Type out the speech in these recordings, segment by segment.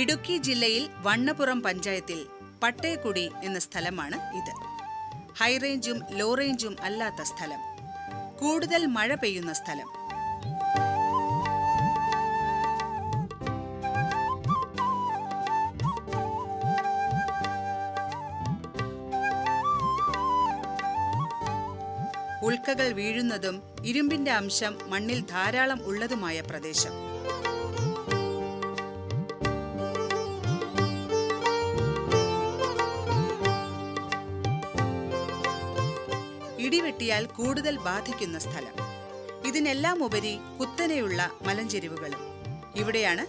ഇടുക്കി ജില്ലയിൽ വണ്ണപ്പുറം പഞ്ചായത്തിൽ പട്ടയക്കുടി എന്ന സ്ഥലമാണ് ഇത്. ഹൈറേഞ്ചും ലോ റേഞ്ചും അല്ലാത്ത സ്ഥലം, കൂടുതൽ മഴ പെയ്യുന്ന സ്ഥലം. ഉൽക്കകൾ വീഴുന്നതും ഇരുമ്പിന്റെ അംശം മണ്ണിൽ ധാരാളം ഉള്ളതുമായ പ്രദേശം. ഇടിവെട്ടിയാൽ കൂടുതൽ ബാധിക്കുന്ന സ്ഥലം. ഇതിനെല്ലാം ഉപരി കുത്തനെയുള്ള മലഞ്ചെരിവുകളും. ഇവിടെയാണ്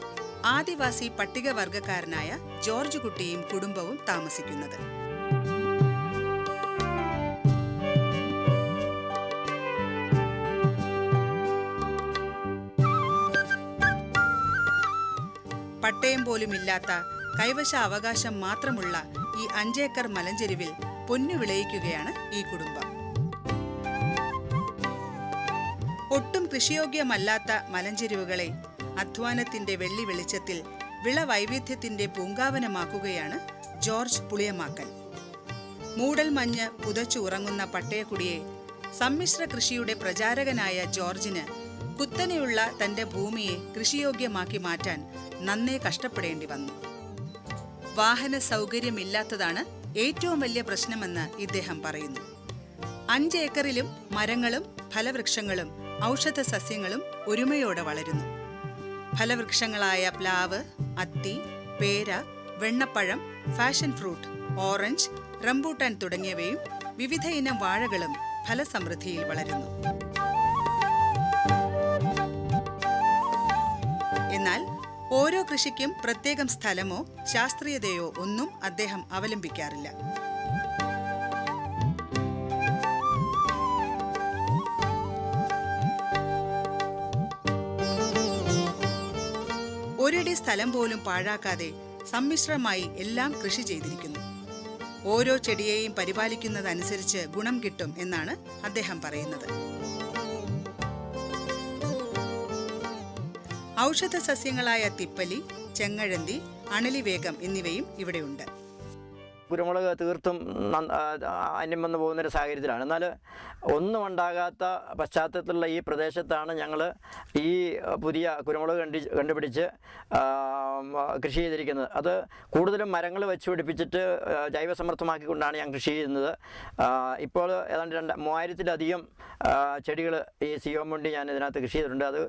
ആദിവാസി പട്ടികവർഗക്കാരനായ ജോർജ് കുട്ടിയും കുടുംബവും താമസിക്കുന്നത്. പട്ടയം പോലുമില്ലാത്ത കൈവശ അവകാശം മാത്രമുള്ള ഈ 5 ഏക്കർ മലഞ്ചെരിവിൽ പൊന്നു വിളയിക്കുകയാണ് ഈ കുടുംബം. ഒട്ടും കൃഷിയോഗ്യമല്ലാത്ത മലഞ്ചെരിവുകളെ അധ്വാനത്തിന്റെ വെള്ളി വെളിച്ചത്തിൽ വിളവൈവിധ്യത്തിന്റെ പൂങ്കാവനമാക്കുകയാണ് ജോർജ് പുളിയമാക്കൽ. മൂടൽമഞ്ഞ് പുതച്ചു ഉറങ്ങുന്ന പട്ടയക്കുടിയെ സമ്മിശ്ര കൃഷിയുടെ പ്രചാരകനായ ജോർജിന് കുത്തനെയുള്ള തന്റെ ഭൂമിയെ കൃഷിയോഗ്യമാക്കി മാറ്റാൻ നന്നേ കഷ്ടപ്പെടേണ്ടി വന്നു. വാഹന സൗകര്യമില്ലാത്തതാണ് ഏറ്റവും വലിയ പ്രശ്നമെന്ന് ഇദ്ദേഹം പറയുന്നു. 5 ഏക്കറിലും മരങ്ങളും ഫലവൃക്ഷങ്ങളും ഔഷധ സസ്യങ്ങളും ഒരുമയോടെ വളരുന്നു. ഫലവൃക്ഷങ്ങളായ പ്ലാവ്, അത്തി, പേര, വെണ്ണപ്പഴം, ഫാഷൻ ഫ്രൂട്ട്, ഓറഞ്ച്, റംബൂട്ടാൻ തുടങ്ങിയവയും വിവിധ ഇനം വാഴകളും ഫലസമൃദ്ധിയിൽ വളരുന്നു. എന്നാൽ ഓരോ കൃഷിക്കും പ്രത്യേകം സ്ഥലമോ ശാസ്ത്രീയതയോ ഒന്നും അദ്ദേഹം അവലംബിക്കാറില്ല. ഒരിടി സ്ഥലം പോലും പാഴാക്കാതെ സമ്മിശ്രമായി എല്ലാം കൃഷി ചെയ്തിരിക്കുന്നു. ഓരോ ചെടിയെയും പരിപാലിക്കുന്നതനുസരിച്ച് ഗുണം കിട്ടും എന്നാണ് അദ്ദേഹം പറയുന്നത്. ഔഷധ സസ്യങ്ങളായ തിപ്പലി, ചെങ്ങഴന്തി, അണലിവേഗം എന്നിവയും ഇവിടെയുണ്ട്. കുരുമുളക് തീർത്തും അന്യം വന്നു പോകുന്നൊരു സാഹചര്യത്തിലാണ്. എന്നാൽ ഒന്നും ഉണ്ടാകാത്ത പശ്ചാത്തലത്തിലുള്ള ഈ പ്രദേശത്താണ് ഞങ്ങൾ ഈ പുതിയ കുരുമുളക് കണ്ടുപിടിച്ച് കൃഷി ചെയ്തിരിക്കുന്നത്. അത് കൂടുതലും മരങ്ങൾ വെച്ച് പിടിപ്പിച്ചിട്ട് ജൈവസമൃദ്ധമാക്കിക്കൊണ്ടാണ് ഞാൻ കൃഷി ചെയ്യുന്നത്. ഇപ്പോൾ ഏതാണ്ട് 3000-ലധികം ചെടികൾ ഈ സിയോമുണ്ടി ഞാൻ ഇതിനകത്ത് കൃഷി ചെയ്തിട്ടുണ്ട്. അത്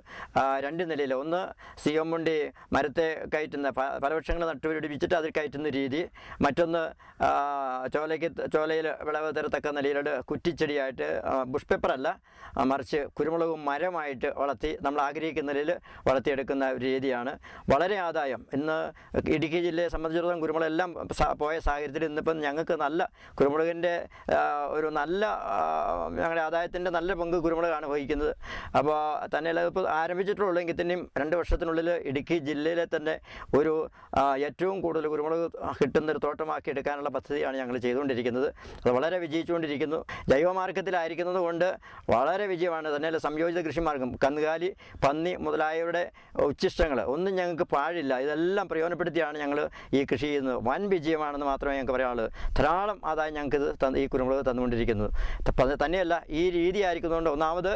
2 നിലയിൽ. ഒന്ന് സിയോമുണ്ടി മരത്തെ കയറ്റുന്ന ഫലവൃക്ഷങ്ങൾ നട്ടുപിടിപ്പിച്ചിട്ട് അതിൽ കയറ്റുന്ന രീതി. മറ്റൊന്ന് ചോലയിൽ വിളവ് തരത്തക്ക നിലയിലോട്ട് കുറ്റിച്ചെടിയായിട്ട് ബുഷ് പേപ്പറല്ല, മറിച്ച് കുരുമുളക് മരമായിട്ട് വളർത്തി നമ്മൾ ആഗ്രഹിക്കുന്ന നിലയിൽ വളർത്തിയെടുക്കുന്ന ഒരു രീതിയാണ്. വളരെ ആദായം. ഇന്ന് ഇടുക്കി ജില്ലയെ സംബന്ധിച്ചിടത്തോളം കുരുമുളകെല്ലാം പോയ സാഹചര്യത്തിൽ ഇന്നിപ്പം ഞങ്ങൾക്ക് നല്ല കുരുമുളകിൻ്റെ ഒരു നല്ല ഞങ്ങളുടെ ആദായത്തിൻ്റെ നല്ല പങ്ക് കുരുമുളകാണ് വഹിക്കുന്നത്. അപ്പോൾ തന്നെയല്ല ഇപ്പോൾ ആരംഭിച്ചിട്ടുള്ളെങ്കിൽ തന്നെയും 2 വർഷത്തിനുള്ളിൽ ഇടുക്കി ജില്ലയിലെ തന്നെ ഒരു ഏറ്റവും കൂടുതൽ കുരുമുളക് കിട്ടുന്നൊരു തോട്ടമാക്കി എടുക്കാനുള്ള പദ്ധതിയാണ് ഞങ്ങൾ ചെയ്തുകൊണ്ടിരിക്കുന്നത്. അത് വളരെ വിജയിച്ചുകൊണ്ടിരിക്കുന്നു. ജൈവമാർഗത്തിലായിരിക്കുന്നത് കൊണ്ട് വളരെ വിജയമാണ്. തന്നെയല്ല സംയോജിത കൃഷിമാർഗം, കന്നുകാലി, പന്നി മുതലായവരുടെ ഉച്ഛിഷ്ടങ്ങൾ ഒന്നും ഞങ്ങൾക്ക് പാഴില്ല. ഇതെല്ലാം പ്രയോജനപ്പെടുത്തിയാണ് ഞങ്ങൾ ഈ കൃഷി ചെയ്യുന്നത്. വൻ വിജയമാണെന്ന് മാത്രമേ ഞങ്ങൾക്ക് പറയാനുള്ളൂ. ധാരാളം ആദായം ഞങ്ങൾക്ക് ഈ കുരുമുളക് തന്നുകൊണ്ടിരിക്കുന്നത്. തന്നെയല്ല ഈ രീതി ആയിരിക്കുന്നതുകൊണ്ട് ഒന്നാമത്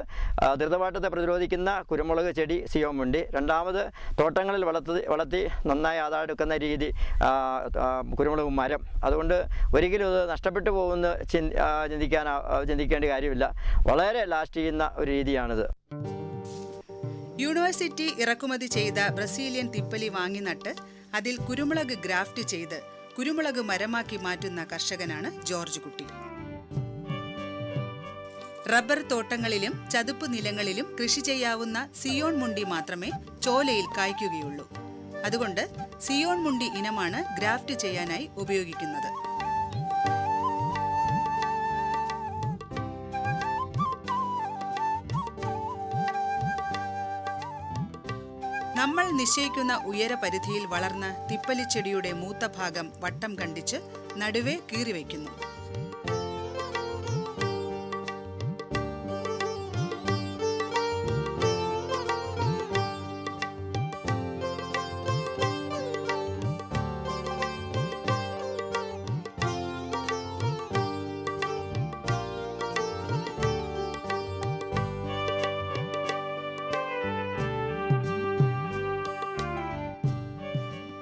ധൃതപാട്ടത്തെ പ്രതിരോധിക്കുന്ന കുരുമുളക് ചെടി സിയോമുണ്ടി, രണ്ടാമത് തോട്ടങ്ങളിൽ വളർത്തി നന്നായി ആദായം എടുക്കുന്ന രീതി കുരുമുളക് മരം. അതുകൊണ്ട് ഒരിക്കലും ഇത് നഷ്ടപ്പെട്ടു പോകുമെന്ന് ചിന്തിക്കേണ്ട കാര്യമില്ല. വളരെ ലാസ്റ്റ് ചെയ്യുന്ന ഒരു രീതിയാണിത്. യൂണിവേഴ്സിറ്റി ഇറക്കുമതി ചെയ്ത ബ്രസീലിയൻ തിപ്പലി വാങ്ങി നട്ട് അതിൽ കുരുമുളക് ഗ്രാഫ്റ്റ് ചെയ്ത് കുരുമുളക് മരമാക്കി മാറ്റുന്ന കർഷകനാണ് ജോർജ് കുട്ടി. റബ്ബർ തോട്ടങ്ങളിലും ചതുപ്പ് നിലങ്ങളിലും കൃഷി ചെയ്യാവുന്ന സിയോൺ മുണ്ടി മാത്രമേ ചോലയിൽ കായ്ക്കുകയുള്ളൂ. അതുകൊണ്ട് സിയോൺ മുണ്ടി ഇനമാണ് ഗ്രാഫ്റ്റ് ചെയ്യാനായി ഉപയോഗിക്കുന്നത്. നമ്മൾ നിശ്ചയിക്കുന്ന ഉയരപരിധിയിൽ വളർന്ന തിപ്പലിച്ചെടിയുടെ മൂത്ത ഭാഗം വട്ടം കണ്ടിച്ച് നടുവേ കീറിവയ്ക്കുന്നു.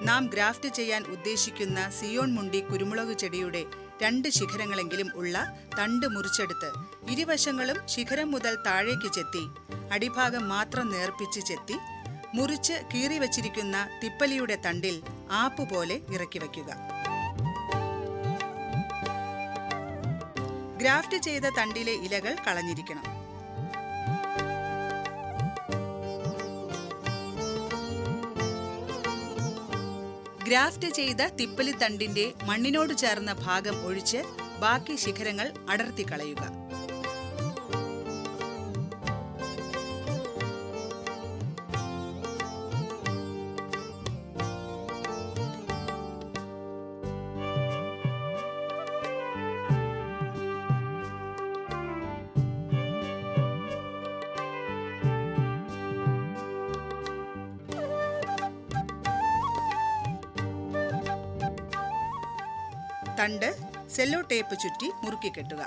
നാം ഗ്രാഫ്റ്റ് ചെയ്യാൻ ഉദ്ദേശിക്കുന്ന സിയോൺ മുണ്ടി കുരുമുളക് ചെടിയുടെ 2 ശിഖരങ്ങളെങ്കിലും ഉള്ള തണ്ട് മുറിച്ചെടുത്ത് ഇരുവശങ്ങളും ശിഖരം മുതൽ താഴേക്ക് ചെത്തി അടിഭാഗം മാത്രം നേർപ്പിച്ച് ചെത്തി മുറിച്ച് കീറി വച്ചിരിക്കുന്ന തിപ്പലിയുടെ തണ്ടിൽ ആപ്പ് പോലെ ഇറക്കി വയ്ക്കുക. ഗ്രാഫ്റ്റ് ചെയ്ത തണ്ടിലെ ഇലകൾ കളഞ്ഞിരിക്കണം. ഗ്രാഫ്റ്റ് ചെയ്ത തിപ്പലി തണ്ടിന്റെ മണ്ണിനോട് ചേർന്ന ഭാഗം ഒഴിച്ച് ബാക്കി ശിഖരങ്ങൾ അടർത്തി കളയുക. തണ്ട് സെല്ലോ ടേപ്പ് ചുറ്റി മുറുക്കി കെട്ടുക.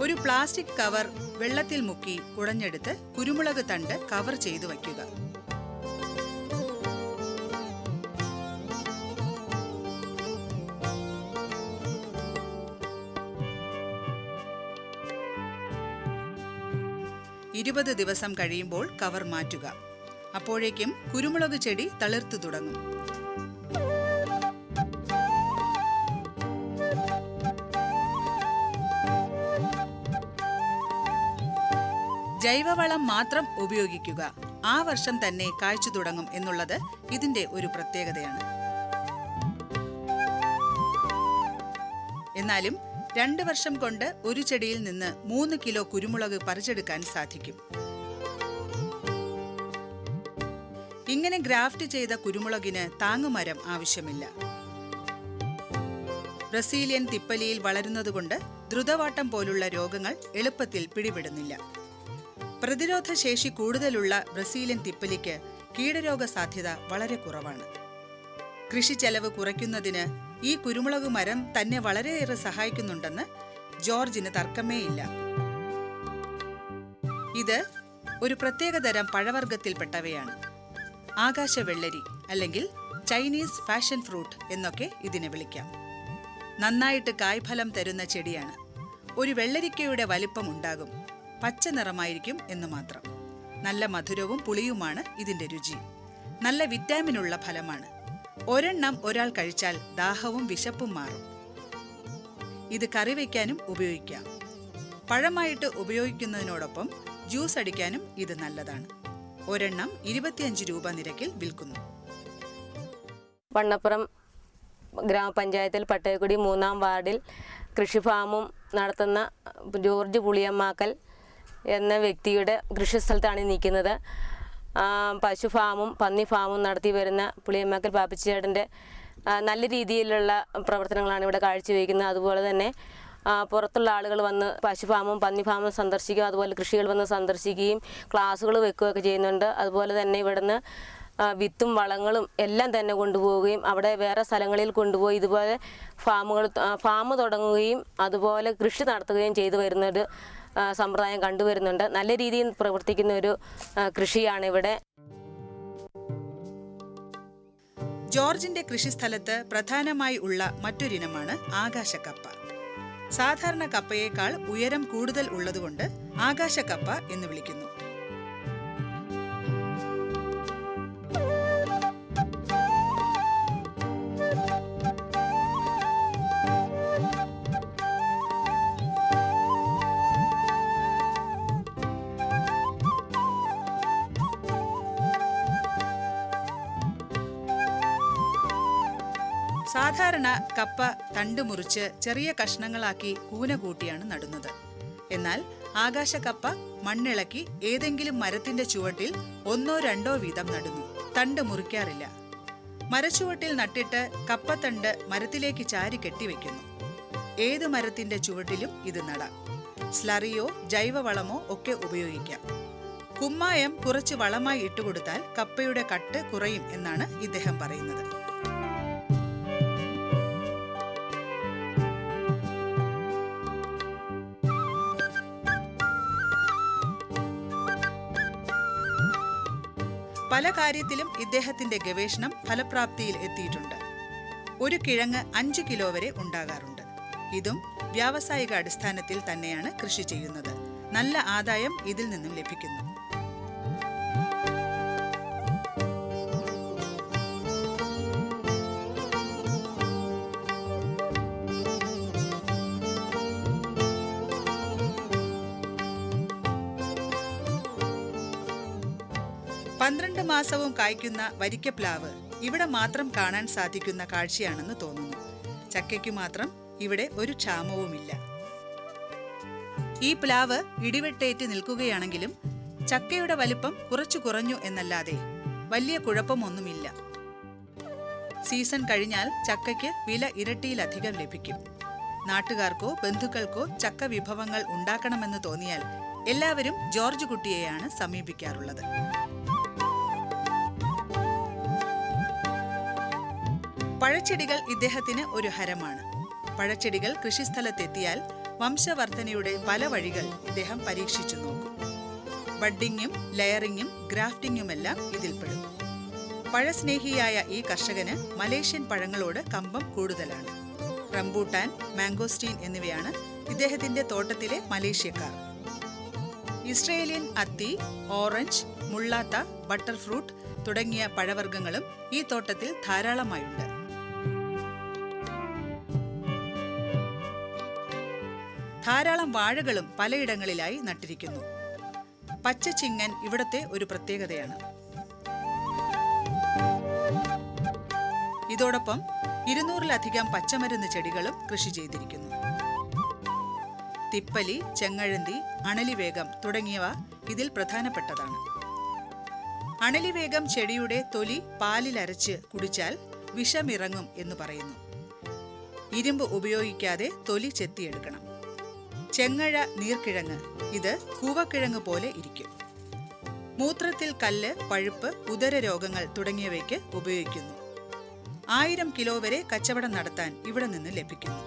ഒരു പ്ലാസ്റ്റിക് കവർ വെള്ളത്തിൽ മുക്കി കുടഞ്ഞെടുത്ത് കുരുമുളക് തണ്ട് കവർ ചെയ്തു വയ്ക്കുക. ഇരുപത് ദിവസം കഴിയുമ്പോൾ കവർ മാറ്റുക. അപ്പോഴേക്കും കുരുമുളക് ചെടി തളിർത്തു തുടങ്ങും. ജൈവവളം മാത്രം ഉപയോഗിക്കുക. ആ വർഷം തന്നെ കായ്ച്ചു തുടങ്ങും എന്നുള്ളത് ഇതിന്റെ ഒരു പ്രത്യേകതയാണ്. എന്നാലും 2 വർഷം കൊണ്ട് ഒരു ചെടിയിൽ നിന്ന് 3 കിലോ കുരുമുളക് പറിച്ചെടുക്കാൻ സാധിക്കും. ഇങ്ങനെ ഗ്രാഫ്റ്റ് ചെയ്ത കുരുമുളകിന് താങ്ങുമരം ആവശ്യമില്ല. ബ്രസീലിയൻ തിപ്പലിയിൽ വളരുന്നതുകൊണ്ട് ദ്രുതവാട്ടം പോലുള്ള രോഗങ്ങൾ എളുപ്പത്തിൽ പിടിപെടുന്നില്ല. പ്രതിരോധ ശേഷി കൂടുതലുള്ള ബ്രസീലിയൻ തിപ്പലിക്ക് കീടരോഗ സാധ്യത വളരെ കുറവാണ്. കൃഷി ചെലവ് കുറയ്ക്കുന്നതിന് ഈ കുരുമുളക് മരം തന്നെ വളരെയേറെ സഹായിക്കുന്നുണ്ടെന്ന് ജോർജിന് തർക്കമേയില്ല. ഇത് ഒരു പ്രത്യേകതരം പഴവർഗ്ഗത്തിൽപ്പെട്ടവയാണ്. ആകാശവെള്ളരി അല്ലെങ്കിൽ ചൈനീസ് ഫാഷൻ ഫ്രൂട്ട് എന്നൊക്കെ ഇതിനെ വിളിക്കാം. നന്നായിട്ട് കായ്ഫലം തരുന്ന ചെടിയാണ്. ഒരു വെള്ളരിക്കയുടെ വലിപ്പം ഉണ്ടാകും. പച്ച നിറമായിരിക്കും എന്ന് മാത്രം. നല്ല മധുരവും പുളിയുമാണ് ഇതിന്റെ രുചി. നല്ല വിറ്റാമിനുള്ള ഫലമാണ്. ഒരെണ്ണം ഒരാൾ കഴിച്ചാൽ ദാഹവും വിശപ്പും മാറും. ഇത് കറി വയ്ക്കാനും ഉപയോഗിക്കാം. പഴമായിട്ട് ഉപയോഗിക്കുന്നതിനോടൊപ്പം ജ്യൂസ് അടിക്കാനും ഇത് നല്ലതാണ്. ഒരെണ്ണം 25 രൂപ നിരക്കിൽ വിൽക്കുന്നു. വണ്ണപ്പുറം ഗ്രാമപഞ്ചായത്തിൽ പട്ടയക്കുടി 3-ാം വാർഡിൽ കൃഷിഫാമും നടത്തുന്ന ജോർജ് പുളിയമ്മാക്കൽ എന്ന വ്യക്തിയുടെ കൃഷിസ്ഥലത്താണ് നിൽക്കുന്നത്. പശു ഫാമും പന്നി ഫാമും നടത്തി വരുന്ന പുളിയമ്മാക്കൽ പാപ്പിച്ചേട്ടൻ്റെ നല്ല രീതിയിലുള്ള പ്രവർത്തനങ്ങളാണ് ഇവിടെ കാഴ്ചവെക്കുന്നത്. അതുപോലെ തന്നെ പുറത്തുള്ള ആളുകൾ വന്ന് പശു ഫാമും പന്നി ഫാമും സന്ദർശിക്കുകയും അതുപോലെ കൃഷികൾ വന്ന് സന്ദർശിക്കുകയും ക്ലാസ്സുകൾ വെക്കുകയൊക്കെ ചെയ്യുന്നുണ്ട്. അതുപോലെ തന്നെ ഇവിടുന്ന് വിത്തും വളങ്ങളും എല്ലാം തന്നെ കൊണ്ടുപോവുകയും അവിടെ വേറെ സ്ഥലങ്ങളിൽ കൊണ്ടുപോയി ഇതുപോലെ ഫാം തുടങ്ങുകയും അതുപോലെ കൃഷി നടത്തുകയും ചെയ്തു വരുന്നൊരു സമ്പ്രദായം കണ്ടുവരുന്നുണ്ട്. നല്ല രീതിയിൽ പ്രവർത്തിക്കുന്ന ഒരു കൃഷിയാണ് ഇവിടെ. ജോർജിന്റെ കൃഷിസ്ഥലത്ത് പ്രധാനമായി ഉള്ള മറ്റൊരിനമാണ് ആകാശക്കപ്പ. സാധാരണ കപ്പയേക്കാൾ ഉയരം കൂടുതൽ ഉള്ളതുകൊണ്ട് ആകാശക്കപ്പ എന്ന് വിളിക്കുന്നു. സാധാരണ കപ്പ തണ്ട് മുറിച്ച് ചെറിയ കഷ്ണങ്ങളാക്കി കൂന കൂട്ടിയാണ് നടുന്നത്. എന്നാൽ ആകാശക്കപ്പ മണ്ണിളക്കി ഏതെങ്കിലും മരത്തിന്റെ ചുവട്ടിൽ 1-2 വീതം നടുന്നു. തണ്ട് മുറിക്കാറില്ല. മരച്ചുവട്ടിൽ നട്ടിട്ട് കപ്പത്തണ്ട് മരത്തിലേക്ക് ചാരി കെട്ടിവെക്കുന്നു. ഏതു മരത്തിന്റെ ചുവട്ടിലും ഇത് നടാം. സ്ലറിയോ ജൈവവളമോ ഒക്കെ ഉപയോഗിക്കാം. കുമ്മായം കുറച്ച് വളമായി ഇട്ടുകൊടുത്താൽ കപ്പയുടെ കട്ട് കുറയും എന്നാണ് ഇദ്ദേഹം പറയുന്നത്. പല കാര്യത്തിലും ഇദ്ദേഹത്തിന്റെ ഗവേഷണം ഫലപ്രാപ്തിയിൽ എത്തിയിട്ടുണ്ട്. ഒരു കിഴങ്ങ് 5 കിലോ വരെ ഉണ്ടാകാറുണ്ട്. ഇതും വ്യാവസായിക അടിസ്ഥാനത്തിൽ തന്നെയാണ് കൃഷി ചെയ്യുന്നത്. നല്ല ആദായം ഇതിൽ നിന്നും ലഭിക്കുന്നു. പന്ത്രണ്ട് മാസവും കായ്ക്കുന്ന വരിക്കപ്ലാവ് ഇവിടെ മാത്രം കാണാൻ സാധിക്കുന്ന കാഴ്ചയാണെന്ന് തോന്നുന്നു. ചക്കയ്ക്കു മാത്രം ഇവിടെ ഒരു ക്ഷാമവുമില്ല. ഈ പ്ലാവ് ഇടിവെട്ടേറ്റ് നിൽക്കുകയാണെങ്കിലും ചക്കയുടെ വലിപ്പം കുറച്ചു കുറഞ്ഞു എന്നല്ലാതെ വലിയ കുഴപ്പമൊന്നുമില്ല. സീസൺ കഴിഞ്ഞാൽ ചക്കയ്ക്ക് വില ഇരട്ടിയിലധികം ലഭിക്കും. നാട്ടുകാർക്കോ ബന്ധുക്കൾക്കോ ചക്ക വിഭവങ്ങൾ ഉണ്ടാക്കണമെന്ന് തോന്നിയാൽ എല്ലാവരും ജോർജ് കുട്ടിയെയാണ് സമീപിക്കാറുള്ളത്. പഴച്ചെടികൾ ഇദ്ദേഹത്തിന് ഒരു ഹരമാണ്. പഴച്ചെടികൾ കൃഷിസ്ഥലത്തെത്തിയാൽ വംശവർധനയുടെ പല വഴികൾ ഇദ്ദേഹം പരീക്ഷിച്ചു നോക്കും. ബഡ്ഡിങ്ങും ലെയറിങ്ങും ഗ്രാഫ്റ്റിങ്ങുമെല്ലാം ഇതിൽപ്പെടും. പഴസ്നേഹിയായ ഈ കർഷകന് മലേഷ്യൻ പഴങ്ങളോട് കമ്പം കൂടുതലാണ്. റംബൂട്ടാൻ, മാംഗോസ്റ്റീൻ എന്നിവയാണ് ഇദ്ദേഹത്തിന്റെ തോട്ടത്തിലെ മലേഷ്യക്കാർ. ഇസ്രയേലിയൻ അത്തി, ഓറഞ്ച്, മുള്ളാത്ത, ബട്ടർ ഫ്രൂട്ട് തുടങ്ങിയ പഴവർഗ്ഗങ്ങളും ഈ തോട്ടത്തിൽ ധാരാളമായുണ്ട്. ധാരാളം വാഴകളും പലയിടങ്ങളിലായി നട്ടിരിക്കുന്നു. പച്ചച്ചിങ്ങൻ ഇവിടത്തെ ഒരു പ്രത്യേകതയാണ്. ഇതോടൊപ്പം 200-ലധികം പച്ചമരുന്ന് ചെടികളും കൃഷി ചെയ്തിരിക്കുന്നു. തിപ്പലി, ചെങ്ങഴന്തി, അണലിവേഗം തുടങ്ങിയവ ഇതിൽ പ്രധാനപ്പെട്ടതാണ്. അണലിവേഗം ചെടിയുടെ തൊലി പാലിലരച്ച് കുടിച്ചാൽ വിഷമിറങ്ങും എന്ന് പറയുന്നു. ഇരുമ്പ് ഉപയോഗിക്കാതെ തൊലി ചെത്തിയെടുക്കണം. ചെങ്ങഴ നീർക്കിഴങ്ങ് ഇത് കൂവക്കിഴങ്ങ് പോലെ ഇരിക്കും. മൂത്രത്തിൽ കല്ല്, പഴുപ്പ്, ഉദരരോഗങ്ങൾ തുടങ്ങിയവയ്ക്ക് ഉപയോഗിക്കുന്നു. 1000 കിലോ വരെ കച്ചവടം നടത്താൻ ഇവിടെ നിന്ന് ലഭിക്കുന്നു.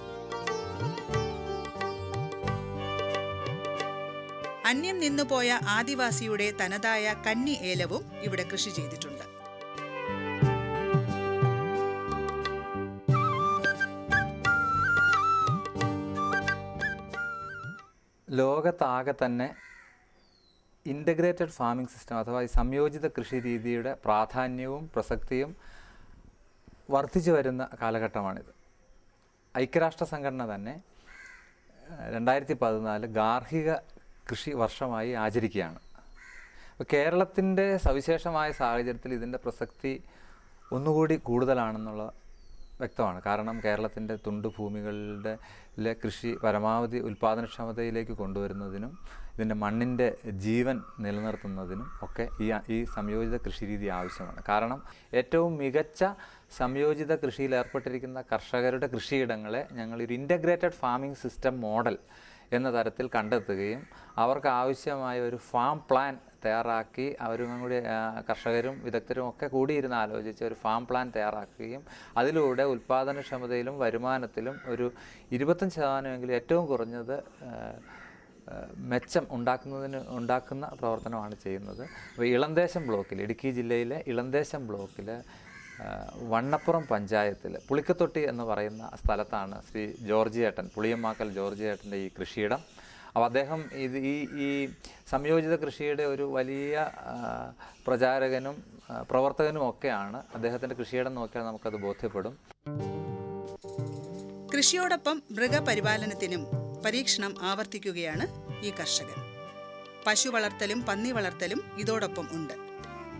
അന്യം നിന്നുപോയ ആദിവാസിയുടെ തനതായ കന്നി ഏലവും ഇവിടെ കൃഷി ചെയ്തിട്ടുണ്ട്. ലോകത്താകെ തന്നെ ഇൻ്റഗ്രേറ്റഡ് ഫാമിംഗ് സിസ്റ്റം അഥവാ ഈ സംയോജിത കൃഷി രീതിയുടെ പ്രാധാന്യവും പ്രസക്തിയും വർദ്ധിച്ചു വരുന്ന കാലഘട്ടമാണിത്. ഐക്യരാഷ്ട്ര സംഘടന തന്നെ 2014 ഗാർഹിക കൃഷി വർഷമായി ആചരിക്കുകയാണ്. അപ്പോൾ കേരളത്തിൻ്റെ സവിശേഷമായ സാഹചര്യത്തിൽ ഇതിൻ്റെ പ്രസക്തി ഒന്നുകൂടി കൂടുതലാണെന്നുള്ള വ്യക്തമാണ്. കാരണം കേരളത്തിൻ്റെ തുണ്ടുഭൂമികളുടെ കൃഷി പരമാവധി ഉൽപ്പാദനക്ഷമതയിലേക്ക് കൊണ്ടുവരുന്നതിനും ഇതിൻ്റെ മണ്ണിൻ്റെ ജീവൻ നിലനിർത്തുന്നതിനും ഒക്കെ ഈ സംയോജിത കൃഷി രീതി ആവശ്യമാണ്. കാരണം ഏറ്റവും മികച്ച സംയോജിത കൃഷിയിൽ ഏർപ്പെട്ടിരിക്കുന്ന കർഷകരുടെ കൃഷിയിടങ്ങളെ ഞങ്ങളൊരു ഇൻ്റഗ്രേറ്റഡ് ഫാമിംഗ് സിസ്റ്റം മോഡൽ എന്ന തരത്തിൽ കണ്ടെത്തുകയും അവർക്ക് ആവശ്യമായ ഒരു ഫാം പ്ലാൻ തയ്യാറാക്കി അവരും കൂടി കർഷകരും വിദഗ്ധരും ഒക്കെ കൂടിയിരുന്ന് ആലോചിച്ച് ഒരു ഫാം പ്ലാൻ തയ്യാറാക്കുകയും അതിലൂടെ ഉൽപ്പാദനക്ഷമതയിലും വരുമാനത്തിലും ഒരു 25% ഏറ്റവും കുറഞ്ഞത് മെച്ചം ഉണ്ടാക്കുന്ന പ്രവർത്തനമാണ് ചെയ്യുന്നത്. അപ്പോൾ ഇളന്തേശം ബ്ലോക്കിൽ, ഇടുക്കി ജില്ലയിലെ ഇളന്തേശം ബ്ലോക്കിൽ വണ്ണപ്പുറം പഞ്ചായത്തിൽ പുളിക്കത്തൊട്ടി എന്ന് പറയുന്ന സ്ഥലത്താണ് ശ്രീ ജോർജ് ഏട്ടൻ, പുളിയമ്മാക്കൽ ജോർജ് ഏട്ടൻ്റെ ഈ കൃഷിയിടം. അപ്പോൾ അദ്ദേഹം ഈ സംയോജിത കൃഷിയുടെ ഒരു വലിയ പ്രചാരകനും പ്രവർത്തകനും ഒക്കെയാണ്. അദ്ദേഹത്തിൻ്റെ കൃഷിയിടം നോക്കിയാൽ നമുക്കത് ബോധ്യപ്പെടും. കൃഷിയോടൊപ്പം മൃഗപരിപാലനത്തിനും പരീക്ഷണം ആവർത്തിക്കുകയാണ് ഈ കർഷകൻ. പശു വളർത്തലും പന്നി വളർത്തലും ഇതോടൊപ്പം ഉണ്ട്.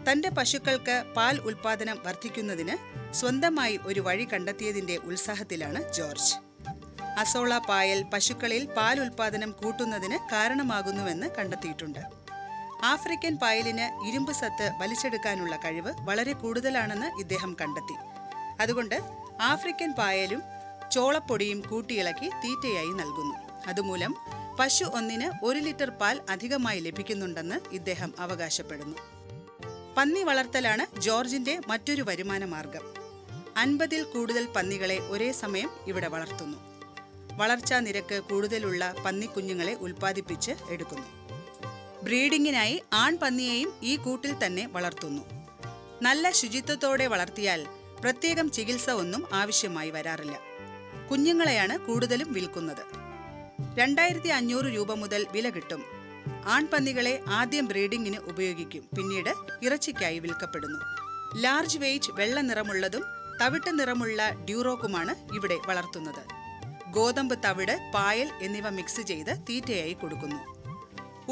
തന്റെ പശുക്കൾക്ക് പാൽ ഉൽപാദനം വർദ്ധിക്കുന്നതിന് സ്വന്തമായി ഒരു വഴി കണ്ടെത്തിയതിന്റെ ഉത്സാഹത്തിലാണ് ജോർജ്. അസോള പായൽ പശുക്കളിൽ പാൽ ഉൽപാദനം കൂട്ടുന്നതിന് കാരണമാകുന്നുവെന്ന് കണ്ടെത്തിയിട്ടുണ്ട്. ആഫ്രിക്കൻ പായലിന് ഇരുമ്പ് സത്ത് വലിച്ചെടുക്കാനുള്ള കഴിവ് വളരെ കൂടുതലാണെന്ന് ഇദ്ദേഹം കണ്ടെത്തി. അതുകൊണ്ട് ആഫ്രിക്കൻ പായലും ചോളപ്പൊടിയും കൂട്ടിയിളക്കി തീറ്റയായി നൽകുന്നു. അതുമൂലം പശു ഒന്നിന് 1 ലിറ്റർ പാൽ അധികമായി ലഭിക്കുന്നുണ്ടെന്ന് ഇദ്ദേഹം അവകാശപ്പെടുന്നു. പന്നി വളർത്തലാണ് ജോർജിന്റെ മറ്റൊരു വരുമാന മാർഗം. 50-ൽ കൂടുതൽ പന്നികളെ ഒരേ സമയം ഇവിടെ വളർത്തുന്നു. വളർച്ചാ നിരക്ക് കൂടുതലുള്ള പന്നിക്കുഞ്ഞുങ്ങളെ ഉൽപ്പാദിപ്പിച്ച് എടുക്കുന്നു. ബ്രീഡിങ്ങിനായി ആൺപന്നിയെയും ഈ കൂട്ടിൽ തന്നെ വളർത്തുന്നു. നല്ല ശുചിത്വത്തോടെ വളർത്തിയാൽ പ്രത്യേകം ചികിത്സ ഒന്നും ആവശ്യമായി വരാറില്ല. കുഞ്ഞുങ്ങളെയാണ് കൂടുതലും വിൽക്കുന്നത്. 2500 രൂപ മുതൽ വില കിട്ടും. ആൺപന്നികളെ ആദ്യം ബ്രീഡിങ്ങിന് ഉപയോഗിക്കും, പിന്നീട് ഇറച്ചിക്കായി വിൽക്കപ്പെടുന്നു. ലാർജ് വെയ്റ്റ് വെള്ള നിറമുള്ളതും തവിട്ട് നിറമുള്ള ഡ്യൂറോക്കുമാണ് ഇവിടെ വളർത്തുന്നത്. ഗോതമ്പ് തവിട്, പായൽ എന്നിവ മിക്സ് ചെയ്ത് തീറ്റയായി കൊടുക്കുന്നു.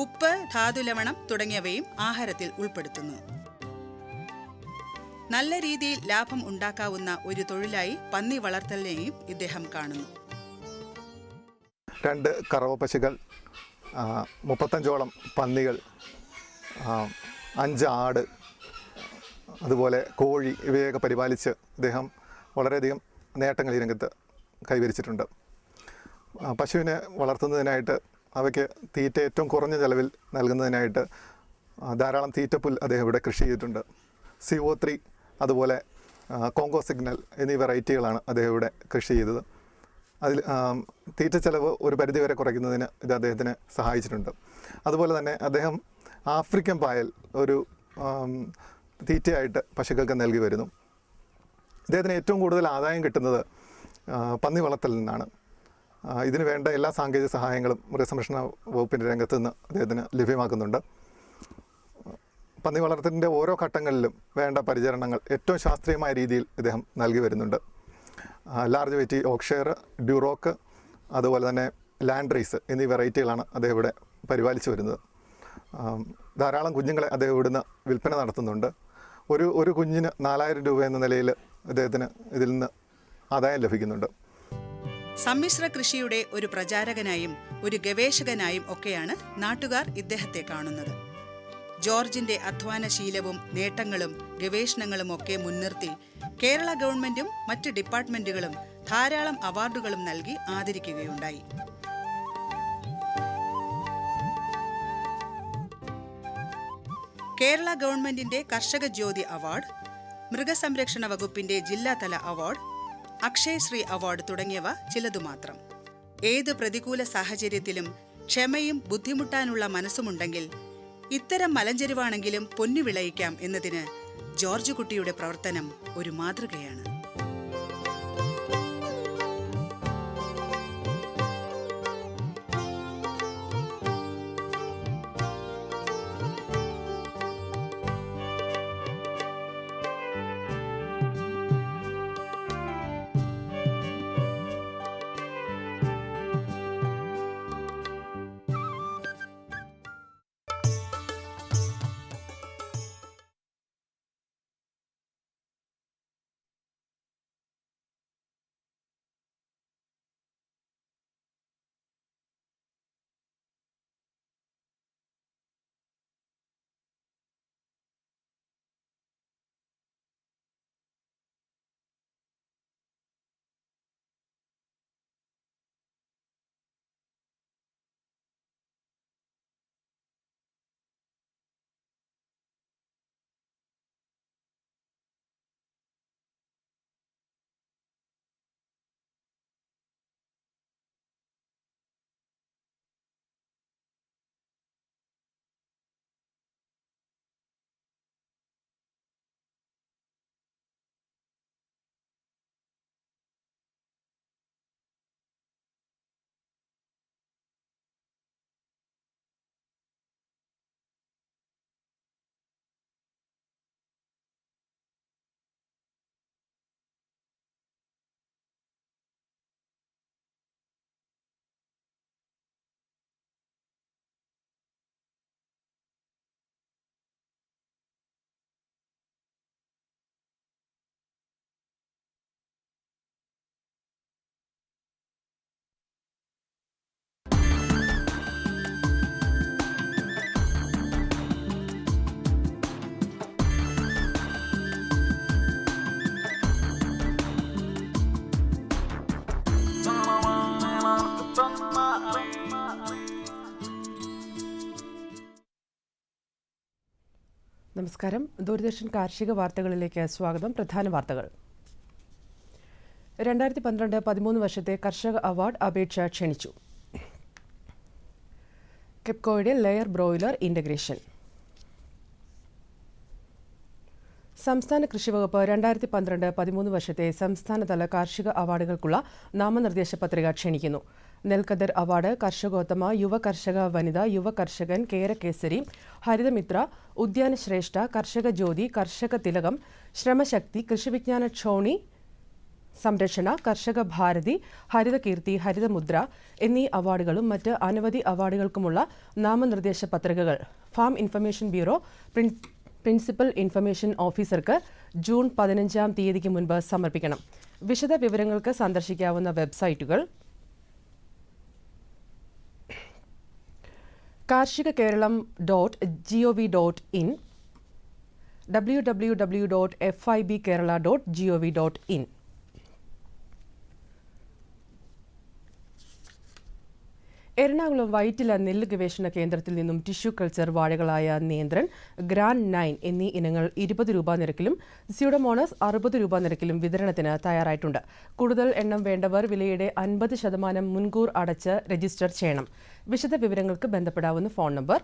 ഉപ്പ്, ധാതുലവണം തുടങ്ങിയവയും ആഹാരത്തിൽ ഉൾപ്പെടുത്തുന്നു. നല്ല രീതിയിൽ ലാഭം ഉണ്ടാക്കാവുന്ന ഒരു തൊഴിലായി പന്നി വളർത്തലിനെയും ഇദ്ദേഹം കാണുന്നു. 2 കറവ പശുക്കൾ, 35ഓളം പന്നികൾ, 5 ആട്, അതുപോലെ കോഴി ഇവയൊക്കെ പരിപാലിച്ച് അദ്ദേഹം വളരെയധികം നേട്ടങ്ങൾ ഈ രംഗത്ത് കൈവരിച്ചിട്ടുണ്ട്. പശുവിനെ വളർത്തുന്നതിനായിട്ട് അവയ്ക്ക് തീറ്റ ഏറ്റവും കുറഞ്ഞ ചെലവിൽ നൽകുന്നതിനായിട്ട് ധാരാളം തീറ്റപ്പുൽ അദ്ദേഹം ഇവിടെ കൃഷി ചെയ്തിട്ടുണ്ട്. CO3 അതുപോലെ കോങ്കോ സിഗ്നൽ എന്നീ വെറൈറ്റികളാണ് അദ്ദേഹം ഇവിടെ കൃഷി ചെയ്തത്. അതിൽ തീറ്റ ചെലവ് ഒരു പരിധിവരെ കുറയ്ക്കുന്നതിന് ഇത് അദ്ദേഹത്തിന് സഹായിച്ചിട്ടുണ്ട്. അതുപോലെ തന്നെ അദ്ദേഹം ആഫ്രിക്കൻ പായൽ ഒരു തീറ്റയായിട്ട് പശുക്കൾക്ക് നൽകി വരുന്നു. ഇദ്ദേഹത്തിന് ഏറ്റവും കൂടുതൽ ആദായം കിട്ടുന്നത് പന്നി വളർത്തലിൽ നിന്നാണ്. ഇതിന് വേണ്ട എല്ലാ സാങ്കേതിക സഹായങ്ങളും മൃഗസംരക്ഷണ വകുപ്പിൻ്റെ രംഗത്ത് നിന്ന് അദ്ദേഹത്തിന് ലഭ്യമാക്കുന്നുണ്ട്. പന്നി വളർത്തലിൻ്റെ ഓരോ ഘട്ടങ്ങളിലും വേണ്ട പരിചരണങ്ങൾ ഏറ്റവും ശാസ്ത്രീയമായ രീതിയിൽ ഇദ്ദേഹം നൽകി വരുന്നുണ്ട്. ലാർജ് വെയ്റ്റി ഓക്ഷ്വയർ, ഡ്യൂറോക്ക്, അതുപോലെ തന്നെ ലാൻഡ് റൈസ് എന്നീ വെറൈറ്റികളാണ് അദ്ദേഹം ഇവിടെ പരിപാലിച്ചു വരുന്നത്. ധാരാളം കുഞ്ഞുങ്ങളെ അദ്ദേഹം ഇവിടുന്ന് വിൽപ്പന നടത്തുന്നുണ്ട്. ഒരു കുഞ്ഞിന് 4000 രൂപ എന്ന നിലയിൽ അദ്ദേഹത്തിന് ഇതിൽ നിന്ന് ആദായം ലഭിക്കുന്നുണ്ട്. സമ്മിശ്ര കൃഷിയുടെ ഒരു പ്രചാരകനായും ഒരു ഗവേഷകനായും ഒക്കെയാണ് നാട്ടുകാർ ഇദ്ദേഹത്തെ കാണുന്നത്. ജോർജിന്റെ അധ്വാനശീലവും നേട്ടങ്ങളും ഗവേഷണങ്ങളും ഒക്കെ മുൻനിർത്തി കേരള ഗവൺമെന്റും മറ്റ് ഡിപ്പാർട്ട്മെന്റുകളും ധാരാളം അവാർഡുകളും നൽകി ആദരിക്കുകയുണ്ടായി. കേരള ഗവൺമെന്റിന്റെ കർഷക ജ്യോതി അവാർഡ്, മൃഗസംരക്ഷണ വകുപ്പിന്റെ ജില്ലാതല അവാർഡ്, അക്ഷയശ്രീ അവാർഡ് തുടങ്ങിയവ ചിലതുമാത്രം. ഏത് പ്രതികൂല സാഹചര്യത്തിലും ക്ഷമയും ബുദ്ധിമുട്ടാനുള്ള മനസ്സുമുണ്ടെങ്കിൽ ഇത്തരം മലഞ്ചെരിവാണെങ്കിലും പൊന്നു വിളയിക്കാം എന്നതിന് ജോർജ് കുട്ടിയുടെ പ്രവർത്തനം ഒരു മാതൃകയാണ്. നമസ്കാരം. ദൂരദർശൻ കാർഷിക വാർത്തകളിലേക്ക് സ്വാഗതം. പ്രധാന വാർത്തകൾ. 2012-13 വർഷത്തെ കർഷക അവാർഡ് അപേക്ഷ ക്ഷണിച്ചു. കെപ്കോയുടെ ലെയർ ബ്രോയിലർ ഇൻ്റഗ്രേഷൻ. സംസ്ഥാന കൃഷിവകുപ്പ് 2012-13 വർഷത്തെ സംസ്ഥാനതല കാർഷിക അവാർഡുകൾക്കുള്ള നാമനിർദ്ദേശ പത്രിക ക്ഷണിക്കുന്നു. നെൽക്കതിർ അവാർഡ് കർഷകോത്തമ, യുവ കർഷക വനിത, യുവ കർഷകൻ, കേരകേസരി, ഹരിതമിത്ര, ഉദ്യാനശ്രേഷ്ഠ, കർഷക ജ്യോതി, കർഷക തിലകം, ശ്രമശക്തി, കൃഷിവിജ്ഞാന ക്ഷോണി സംരക്ഷണ, കർഷക ഭാരതി, ഹരിതകീർത്തി, ഹരിതമുദ്ര എന്നീ അവാർഡുകളും മറ്റ് അനവധി അവാർഡുകൾക്കുമുള്ള നാമനിർദ്ദേശ പത്രികകൾ farm information bureau principal information ഓഫീസർക്ക് ജൂൺ 15-ാം തീയതിക്ക് മുൻപ് സമർപ്പിക്കണം. വിശദ വിവരങ്ങൾക്ക് സന്ദർശിക്കാവുന്ന വെബ്സൈറ്റുകൾ: karshigakeeralam.gov.in, www.fibkerala.gov.in. എറണാകുളം വൈറ്റില നെല്ല് ഗവേഷണ കേന്ദ്രത്തിൽ നിന്നും ടിഷ്യൂ കൾച്ചർ വാഴകളായ നേന്ത്രൻ, ഗ്രാൻഡ് 9 എന്നീ ഇനങ്ങൾ 20 രൂപ നിരക്കിലും സ്യൂഡോമോണസ് 60 രൂപ നിരക്കിലും വിതരണത്തിന് തയ്യാറായിട്ടുണ്ട്. കൂടുതൽ എണ്ണം വേണ്ടവർ വിലയുടെ 50% മുൻകൂർ അടച്ച് രജിസ്റ്റർ ചെയ്യണം. വിശദ വിവരങ്ങൾക്ക് ബന്ധപ്പെടാവുന്ന ഫോൺ നമ്പർ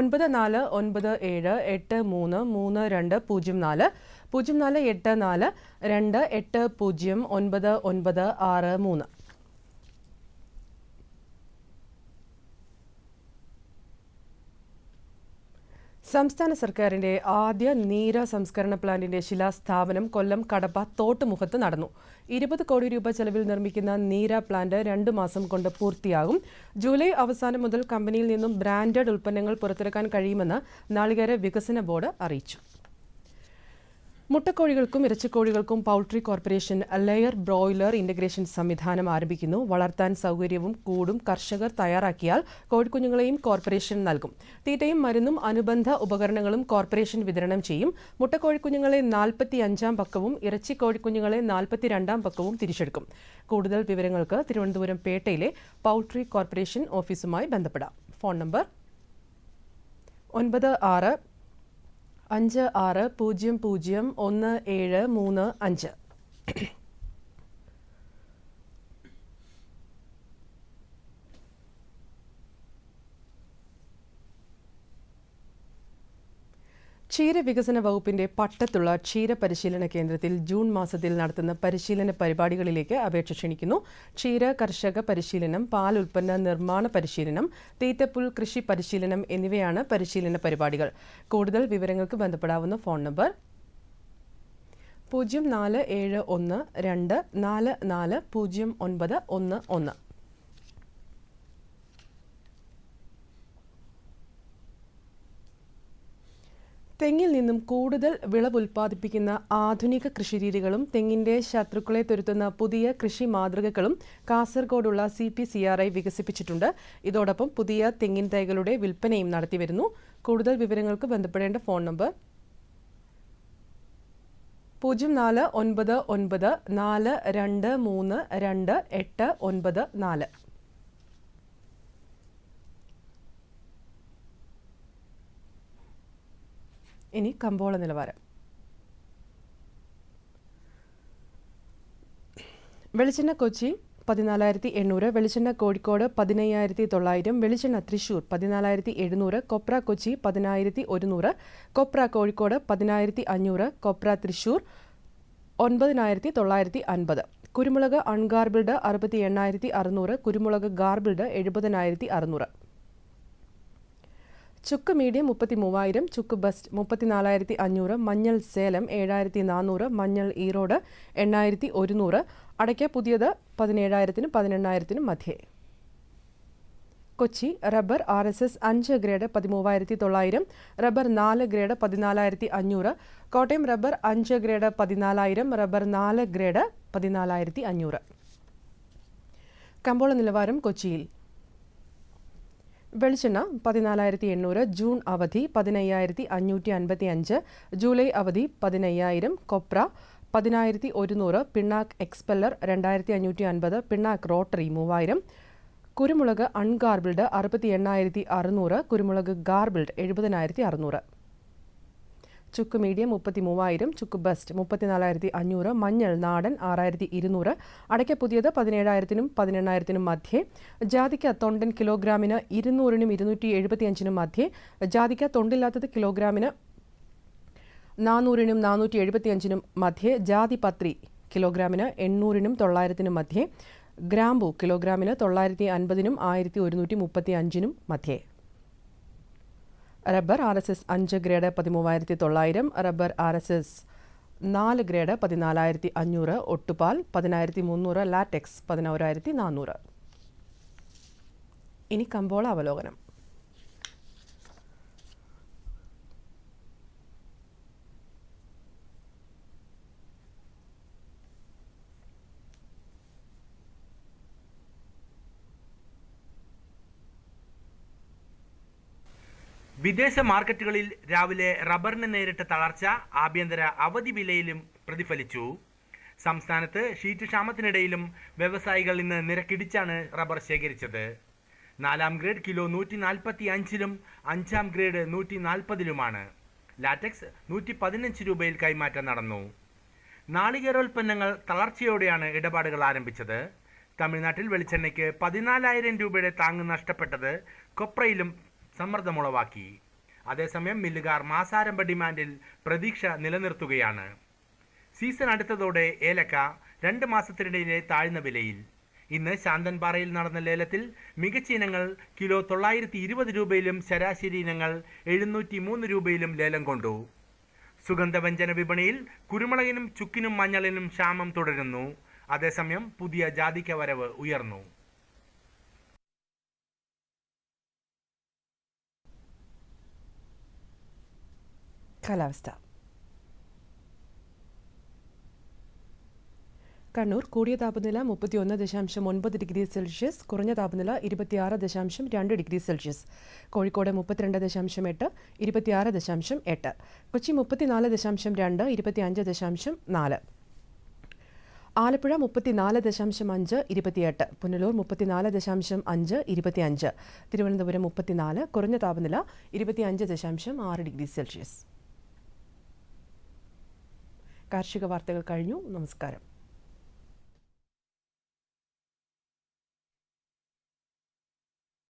9497833204 048428499963. സംസ്ഥാന സർക്കാരിന്റെ ആദ്യ നീര സംസ്കരണ പ്ലാന്റിന്റെ ശിലാസ്ഥാപനം കൊല്ലം കടപ്പ തോട്ടുമുഖത്ത് നടന്നു. 20 കോടി രൂപ ചെലവിൽ നിർമ്മിക്കുന്ന നീര പ്ലാന്റ് 2 മാസം കൊണ്ട് പൂർത്തിയാകും. ജൂലൈ അവസാനം മുതൽ കമ്പനിയിൽ നിന്നും ബ്രാൻഡഡ് ഉൽപ്പന്നങ്ങൾ പുറത്തിറക്കാൻ കഴിയുമെന്ന് നാളികേര വികസന ബോർഡ് അറിയിച്ചു. മുട്ടക്കോഴികൾക്കും ഇറച്ചിക്കോഴികൾക്കും poultry corporation layer broiler integration സംവിധാനം ആരംഭിക്കുന്നു. വളർത്താൻ സൗകര്യവും കൂടും കർഷകർ തയ്യാറാക്കിയാൽ കോഴിക്കുഞ്ഞുങ്ങളെയും കോർപ്പറേഷൻ നൽകും. തീറ്റയും മരുന്നും അനുബന്ധ ഉപകരണങ്ങളും കോർപ്പറേഷൻ വിതരണം ചെയ്യും. മുട്ടക്കോഴിക്കുഞ്ഞുങ്ങളെ 45-ാം പക്കവും ഇറച്ചിക്കോഴിക്കുഞ്ഞുങ്ങളെ 42-ാം പക്കവും തിരിച്ചെടുക്കും. കൂടുതൽ വിവരങ്ങൾക്ക് തിരുവനന്തപുരം പേട്ടയിലെ പൗൾട്രി കോർപ്പറേഷൻ ഓഫീസുമായി ബന്ധപ്പെടാം. Phone number 96001735. ക്ഷീരവികസന വകുപ്പിന്റെ പട്ടത്തുള്ള ക്ഷീര പരിശീലന കേന്ദ്രത്തിൽ ജൂൺ മാസത്തിൽ നടത്തുന്ന പരിശീലന പരിപാടികളിലേക്ക് അപേക്ഷ ക്ഷണിക്കുന്നു. ക്ഷീര കർഷക പരിശീലനം, പാൽ ഉൽപ്പന്ന നിർമ്മാണ പരിശീലനം, തീറ്റപ്പുൽ കൃഷി പരിശീലനം എന്നിവയാണ് പരിശീലന പരിപാടികൾ. കൂടുതൽ വിവരങ്ങൾക്ക് ബന്ധപ്പെടാവുന്ന ഫോൺ നമ്പർ 0471244091. തെങ്ങിൽ നിന്നും കൂടുതൽ വിളവ് ഉൽപ്പാദിപ്പിക്കുന്ന ആധുനിക കൃഷിരീതികളും തെങ്ങിന്റെ ശത്രുക്കളെ തുരത്തുന്ന പുതിയ കൃഷി മാതൃകകളും കാസർഗോഡുള്ള CPCRI വികസിപ്പിച്ചിട്ടുണ്ട്. ഇതോടൊപ്പം പുതിയ തെങ്ങിൻ തൈകളുടെ വിൽപ്പനയും നടത്തിവരുന്നു. കൂടുതൽ വിവരങ്ങൾക്ക് ബന്ധപ്പെടേണ്ട ഫോൺ നമ്പർ 049942322894. ഇനി കമ്പോള നിലവാരം. വെളിച്ചെണ്ണ കൊച്ചി 14,800, വെളിച്ചെണ്ണ കോഴിക്കോട് 15,900, വെളിച്ചെണ്ണ തൃശൂർ 14,700, കൊപ്ര കൊച്ചി 10,100, കൊപ്ര കോഴിക്കോട് 10,500, കൊപ്ര തൃശൂർ 9,950. കുരുമുളക് അൺഗാർബിൾഡ് 68,600, കുരുമുളക് ഗാർബിൾഡ് 70,600. ചുക്ക് മീഡിയം 33,000, ചുക്ക് ബസ്റ്റ് 34,500, മഞ്ഞൾ സേലം 7,400, മഞ്ഞൾ ഈറോഡ് 8,100, അടയ്ക്ക പുതിയത് 17,000-നും 18,000-നും മധ്യേ. Kochi rubber RSS 5 grade 13,900, rubber 4 grade 14,500, Kottayam rubber 5 grade 14,000, rubber 4 grade 14,500. കമ്പോള നിലവാരം കൊച്ചിയിൽ. വെളിച്ചെണ്ണ 14,800, ജൂൺ അവധി 15,555, ജൂലൈ അവധി 15,000, കൊപ്ര 10,100, പിണ്ണാക്ക് എക്സ്പെല്ലർ 2,550, പിണ്ണാക്ക് റോട്ടറി 3,000, കുരുമുളക് അൺഗാർബിൾഡ് 68,600, കുരുമുളക് ഗാർബിൾഡ് 70,600. ചുക്ക് മീഡിയം 33,000, ചുക്ക് ബെസ്റ്റ് 34,500, മഞ്ഞൾ നാടൻ 6,200, അടയ്ക്ക പുതിയത് 17,000-നും 18,000-നും മധ്യേ, ജാതിക്ക തൊണ്ടൻ കിലോഗ്രാമിന് 200-നും 275-നും മധ്യേ, ജാതിക്ക തൊണ്ടില്ലാത്തത് കിലോഗ്രാമിന് 400-നും 475-നും മധ്യേ, ജാതിപത്രി കിലോഗ്രാമിന് 800-നും 900-നും മധ്യേ, ഗ്രാമ്പു കിലോഗ്രാമിന് 950-നും 1,135-നും മധ്യേ. Rubber RSS 5 grade 13,900, rubber RSS 4 grade 14,500, ഒട്ടുപാൽ 10,300, latex 11,400. ഇനി കമ്പോള അവലോകനം. വിദേശ മാർക്കറ്റുകളിൽ രാവിലെ റബ്ബറിന് നേരിട്ട തളർച്ച ആഭ്യന്തര അവധി വിലയിലും പ്രതിഫലിച്ചു. സംസ്ഥാനത്ത് ഷീറ്റ് ക്ഷാമത്തിനിടയിലും വ്യവസായികൾ ഇന്ന് നിരക്കിടിച്ചാണ് റബ്ബർ ശേഖരിച്ചത്. 4-ാം ഗ്രേഡ് കിലോ 145-ലും 5-ാം ഗ്രേഡ് 140-ലുമാണ്. ലാറ്റക്സ് 115 രൂപയിൽ കൈമാറ്റം നടന്നു. നാളികേരോൽപ്പന്നങ്ങൾ തളർച്ചയോടെയാണ് ഇടപാടുകൾ ആരംഭിച്ചത്. തമിഴ്നാട്ടിൽ വെളിച്ചെണ്ണയ്ക്ക് 14,000 രൂപയുടെ താങ്ങ് നഷ്ടപ്പെട്ടത് കൊപ്രയിലും സമ്മർദ്ദമുളവാക്കി. അതേസമയം മില്ലുകാർ മാസാരംഭ ഡിമാൻഡിൽ പ്രതീക്ഷ നിലനിർത്തുകയാണ്. സീസൺ അടുത്തതോടെ ഏലക്ക 2 മാസത്തിനിടയിലെ താഴ്ന്ന വിലയിൽ. ഇന്ന് ശാന്തൻപാറയിൽ നടന്ന ലേലത്തിൽ മികച്ച ഇനങ്ങൾ കിലോ 920 രൂപയിലും ശരാശരി ഇനങ്ങൾ 703 രൂപയിലും ലേലം കൊണ്ടു. സുഗന്ധവ്യഞ്ജന വിപണിയിൽ കുരുമുളകിനും ചുക്കിനും മഞ്ഞളിനും ക്ഷാമം തുടരുന്നു. അതേസമയം പുതിയ ജാതിക്ക വരവ് ഉയർന്നു. കാലാവസ്ഥ. കണ്ണൂർ കൂടിയ താപനില 31.9 ഡിഗ്രി സെൽഷ്യസ്, കുറഞ്ഞ താപനില 26.2 ഡിഗ്രി സെൽഷ്യസ്. കോഴിക്കോട് 32.8, 26.8. കൊച്ചി 34.2, 25.4. ആലപ്പുഴ 34.5, 28. പുനലൂർ 34.5, 25. തിരുവനന്തപുരം 34, കുറഞ്ഞ താപനില 25.6 ഡിഗ്രി സെൽഷ്യസ്. കാർഷിക വാർത്തകൾ കഴിഞ്ഞു. നമസ്കാരം.